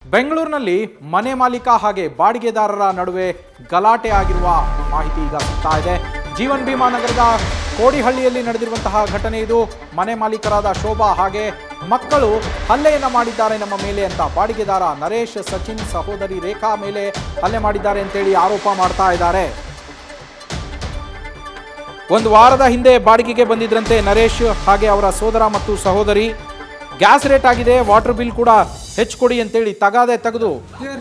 ಬೆಂಗಳೂರಿನಲ್ಲಿ ಮನೆ ಮಾಲೀಕ ಹಾಗೆ ಬಾಡಿಗೆದಾರರ ನಡುವೆ ಗಲಾಟೆ ಆಗಿರುವ ಮಾಹಿತಿ ಈಗ ಸಿಗ್ತಾ ಇದೆ. ಜೀವನ್ ಭೀಮಾ ನಗರದ ಕೋಡಿಹಳ್ಳಿಯಲ್ಲಿ ನಡೆದಿರುವಂತಹ ಘಟನೆ ಇದು. ಮನೆ ಮಾಲೀಕರಾದ ಶೋಭಾ ಹಾಗೆ ಮಕ್ಕಳು ಹಲ್ಲೆಯನ್ನ ಮಾಡಿದ್ದಾರೆ ನಮ್ಮ ಮೇಲೆ ಅಂತ ಬಾಡಿಗೆದಾರ ನರೇಶ್ ಸಚಿನ್ ಸಹೋದರಿ ರೇಖಾ ಮೇಲೆ ಹಲ್ಲೆ ಮಾಡಿದ್ದಾರೆ ಅಂತೇಳಿ ಆರೋಪ ಮಾಡ್ತಾ ಇದ್ದಾರೆ. ಒಂದು ವಾರದ ಹಿಂದೆ ಬಾಡಿಗೆಗೆ ಬಂದಿದ್ರಂತೆ ನರೇಶ್ ಹಾಗೆ ಅವರ ಸೋದರ ಮತ್ತು ಸಹೋದರಿ. ಗ್ಯಾಸ್ ರೇಟ್ ಆಗಿದೆ, ವಾಟರ್ ಬಿಲ್ ಕೂಡ ಹೆಚ್ಚು ಕೊಡಿ ಅಂತೇಳಿ ತಗಾದೆ ತೆಗೆದು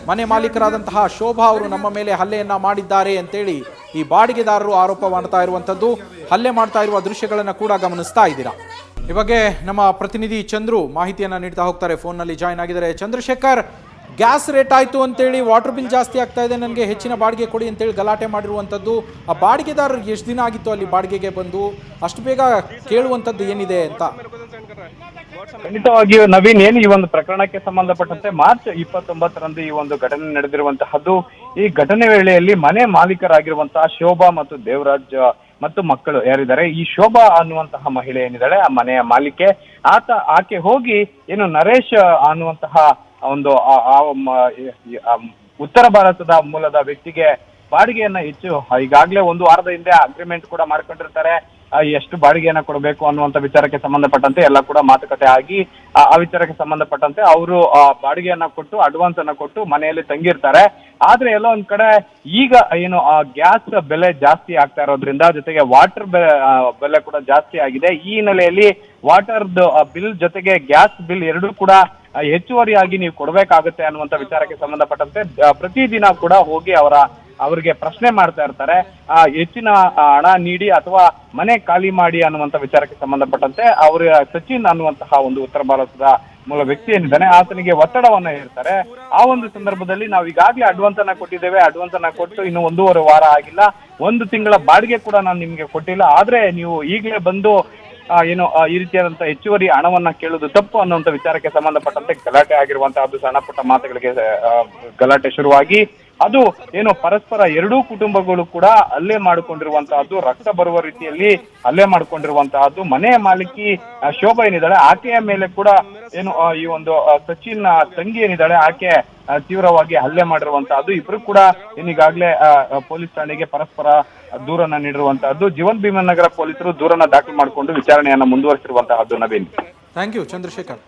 ಮನೆ ಮಾಲೀಕರಾದಂತಹ ಶೋಭಾ ಅವರು ನಮ್ಮ ಮೇಲೆ ಹಲ್ಲೆಯನ್ನ ಮಾಡಿದ್ದಾರೆ ಅಂತೇಳಿ ಈ ಬಾಡಿಗೆದಾರರು ಆರೋಪ ಮಾಡ್ತಾ ಇರುವಂಥದ್ದು. ಹಲ್ಲೆ ಮಾಡ್ತಾ ಇರುವ ದೃಶ್ಯಗಳನ್ನು ಕೂಡ ಗಮನಿಸ್ತಾ ಇದ್ದೀರಾ. ಈ ಬಗ್ಗೆ ನಮ್ಮ ಪ್ರತಿನಿಧಿ ಚಂದ್ರು ಮಾಹಿತಿಯನ್ನ ನೀಡ್ತಾ ಹೋಗ್ತಾರೆ. ಫೋನ್ನಲ್ಲಿ ಜಾಯ್ನ್ ಆಗಿದ್ದಾರೆ. ಚಂದ್ರಶೇಖರ್, ಗ್ಯಾಸ್ ರೇಟ್ ಆಯಿತು ಅಂತೇಳಿ ವಾಟರ್ ಬಿಲ್ ಜಾಸ್ತಿ ಆಗ್ತಾ ಇದೆ, ನನಗೆ ಹೆಚ್ಚಿನ ಬಾಡಿಗೆ ಕೊಡಿ ಅಂತೇಳಿ ಗಲಾಟೆ ಮಾಡಿರುವಂಥದ್ದು. ಆ ಬಾಡಿಗೆದಾರರು ಎಷ್ಟು ದಿನ ಆಗಿತ್ತು ಅಲ್ಲಿ ಬಾಡಿಗೆಗೆ ಬಂದು? ಅಷ್ಟು ಬೇಗ ಕೇಳುವಂಥದ್ದು ಏನಿದೆ ಅಂತ? ಖಂಡಿತವಾಗಿಯೂ ನವೀನ್, ಏನು ಈ ಒಂದು ಪ್ರಕರಣಕ್ಕೆ ಸಂಬಂಧಪಟ್ಟಂತೆ ಮಾರ್ಚ್ 29ರಂದು ಈ ಒಂದು ಘಟನೆ ನಡೆದಿರುವಂತಹದ್ದು. ಈ ಘಟನೆ ವೇಳೆಯಲ್ಲಿ ಮನೆ ಮಾಲೀಕರಾಗಿರುವಂತಹ ಶೋಭಾ ಮತ್ತು ದೇವರಾಜ್ ಮತ್ತು ಮಕ್ಕಳು ಯಾರಿದ್ದಾರೆ, ಈ ಶೋಭಾ ಅನ್ನುವಂತಹ ಮಹಿಳೆ ಏನಿದ್ದಾಳೆ, ಆ ಮನೆಯ ಮಾಲಿಕೆ, ಆಕೆ ಹೋಗಿ ಏನು ನರೇಶ್ ಅನ್ನುವಂತಹ ಒಂದು ಉತ್ತರ ಭಾರತದ ಮೂಲದ ವ್ಯಕ್ತಿಗೆ ಬಾಡಿಗೆಯನ್ನ ಹೆಚ್ಚು ಈಗಾಗಲೇ ಒಂದು ವಾರದ ಹಿಂದೆ ಅಗ್ರಿಮೆಂಟ್ ಕೂಡ ಮಾಡ್ಕೊಂಡಿರ್ತಾರೆ. ಎಷ್ಟು ಬಾಡಿಗೆಯನ್ನ ಕೊಡಬೇಕು ಅನ್ನುವಂತ ವಿಚಾರಕ್ಕೆ ಸಂಬಂಧಪಟ್ಟಂತೆ ಎಲ್ಲ ಕೂಡ ಮಾತುಕತೆ ಆಗಿ ಆ ವಿಚಾರಕ್ಕೆ ಸಂಬಂಧಪಟ್ಟಂತೆ ಅವರು ಬಾಡಿಗೆಯನ್ನ ಕೊಟ್ಟು ಅಡ್ವಾನ್ಸ್ ಅನ್ನ ಕೊಟ್ಟು ಮನೆಯಲ್ಲಿ ತಂಗಿರ್ತಾರೆ. ಆದ್ರೆ ಎಲ್ಲೋ ಒಂದ್ ಕಡೆ ಈಗ ಏನು ಗ್ಯಾಸ್ ಬೆಲೆ ಜಾಸ್ತಿ ಆಗ್ತಾ ಇರೋದ್ರಿಂದ ಜೊತೆಗೆ ವಾಟರ್ ಬೆಲೆ ಕೂಡ ಜಾಸ್ತಿ ಆಗಿದೆ. ಈ ಹಿನ್ನೆಲೆಯಲ್ಲಿ ವಾಟರ್ದು ಬಿಲ್ ಜೊತೆಗೆ ಗ್ಯಾಸ್ ಬಿಲ್ ಎರಡೂ ಕೂಡ ಹೆಚ್ಚುವರಿಯಾಗಿ ನೀವು ಕೊಡಬೇಕಾಗುತ್ತೆ ಅನ್ನುವಂತ ವಿಚಾರಕ್ಕೆ ಸಂಬಂಧಪಟ್ಟಂತೆ ಪ್ರತಿದಿನ ಕೂಡ ಹೋಗಿ ಅವರಿಗೆ ಪ್ರಶ್ನೆ ಮಾಡ್ತಾ ಇರ್ತಾರೆ. ಹೆಚ್ಚಿನ ಹಣ ನೀಡಿ ಅಥವಾ ಮನೆ ಖಾಲಿ ಮಾಡಿ ಅನ್ನುವಂತ ವಿಚಾರಕ್ಕೆ ಸಂಬಂಧಪಟ್ಟಂತೆ ಅವರ ಸಚಿನ್ ಅನ್ನುವಂತಹ ಒಂದು ಉತ್ತರ ಭಾರತದ ಮೂಲ ವ್ಯಕ್ತಿ ಏನಿದ್ದಾನೆ ಆತನಿಗೆ ಒತ್ತಡವನ್ನ ಹೇರ್ತಾರೆ. ಆ ಒಂದು ಸಂದರ್ಭದಲ್ಲಿ ನಾವು ಈಗಾಗಲೇ ಅಡ್ವಾನ್ಸ್ ಅನ್ನ ಕೊಟ್ಟಿದ್ದೇವೆ, ಅಡ್ವಾನ್ಸ್ ಅನ್ನ ಕೊಟ್ಟು ಇನ್ನು 1.5 ವಾರ ಆಗಿಲ್ಲ, 1 ತಿಂಗಳ ಬಾಡಿಗೆ ಕೂಡ ನಾನು ನಿಮ್ಗೆ ಕೊಟ್ಟಿಲ್ಲ, ಆದ್ರೆ ನೀವು ಈಗಲೇ ಬಂದು ಏನು ಈ ರೀತಿಯಾದಂತಹ ಹೆಚ್ಚುವರಿ ಹಣವನ್ನ ಕೇಳುವುದು ತಪ್ಪು ಅನ್ನುವಂತ ವಿಚಾರಕ್ಕೆ ಸಂಬಂಧಪಟ್ಟಂತೆ ಗಲಾಟೆ ಆಗಿರುವಂತಹದ್ದು. ಸಣ್ಣ ಪುಟ್ಟ ಮಾತುಗಳಿಗೆ ಗಲಾಟೆ ಶುರುವಾಗಿ ಅದು ಏನು ಪರಸ್ಪರ ಎರಡೂ ಕುಟುಂಬಗಳು ಕೂಡ ಹಲ್ಲೆ ಮಾಡಿಕೊಂಡಿರುವಂತಹದ್ದು, ರಕ್ತ ಬರುವ ರೀತಿಯಲ್ಲಿ ಹಲ್ಲೆ ಮಾಡಿಕೊಂಡಿರುವಂತಹದ್ದು. ಮನೆಯ ಮಾಲೀಕಿ ಶೋಭಾ ಏನಿದ್ದಾಳೆ ಆಕೆಯ ಮೇಲೆ ಕೂಡ ಏನು ಈ ಒಂದು ಸಚಿನ್ ತಂಗಿ ಏನಿದ್ದಾಳೆ ಆಕೆ ತೀವ್ರವಾಗಿ ಹಲ್ಲೆ ಮಾಡಿರುವಂತಹದ್ದು. ಇಬ್ರು ಕೂಡ ಏನೀಗಾಗಲೇ ಪೊಲೀಸ್ ಠಾಣೆಗೆ ಪರಸ್ಪರ ದೂರನ್ನ ನೀಡಿರುವಂತಹದ್ದು. ಜೀವನ್ ಭೀಮಾ ನಗರ ಪೊಲೀಸರು ದೂರನ್ನ ದಾಖಲು ಮಾಡಿಕೊಂಡು ವಿಚಾರಣೆಯನ್ನ ಮುಂದುವರಿಸಿರುವಂತಹದ್ದು. Naveen, thank you Chandrashekhar.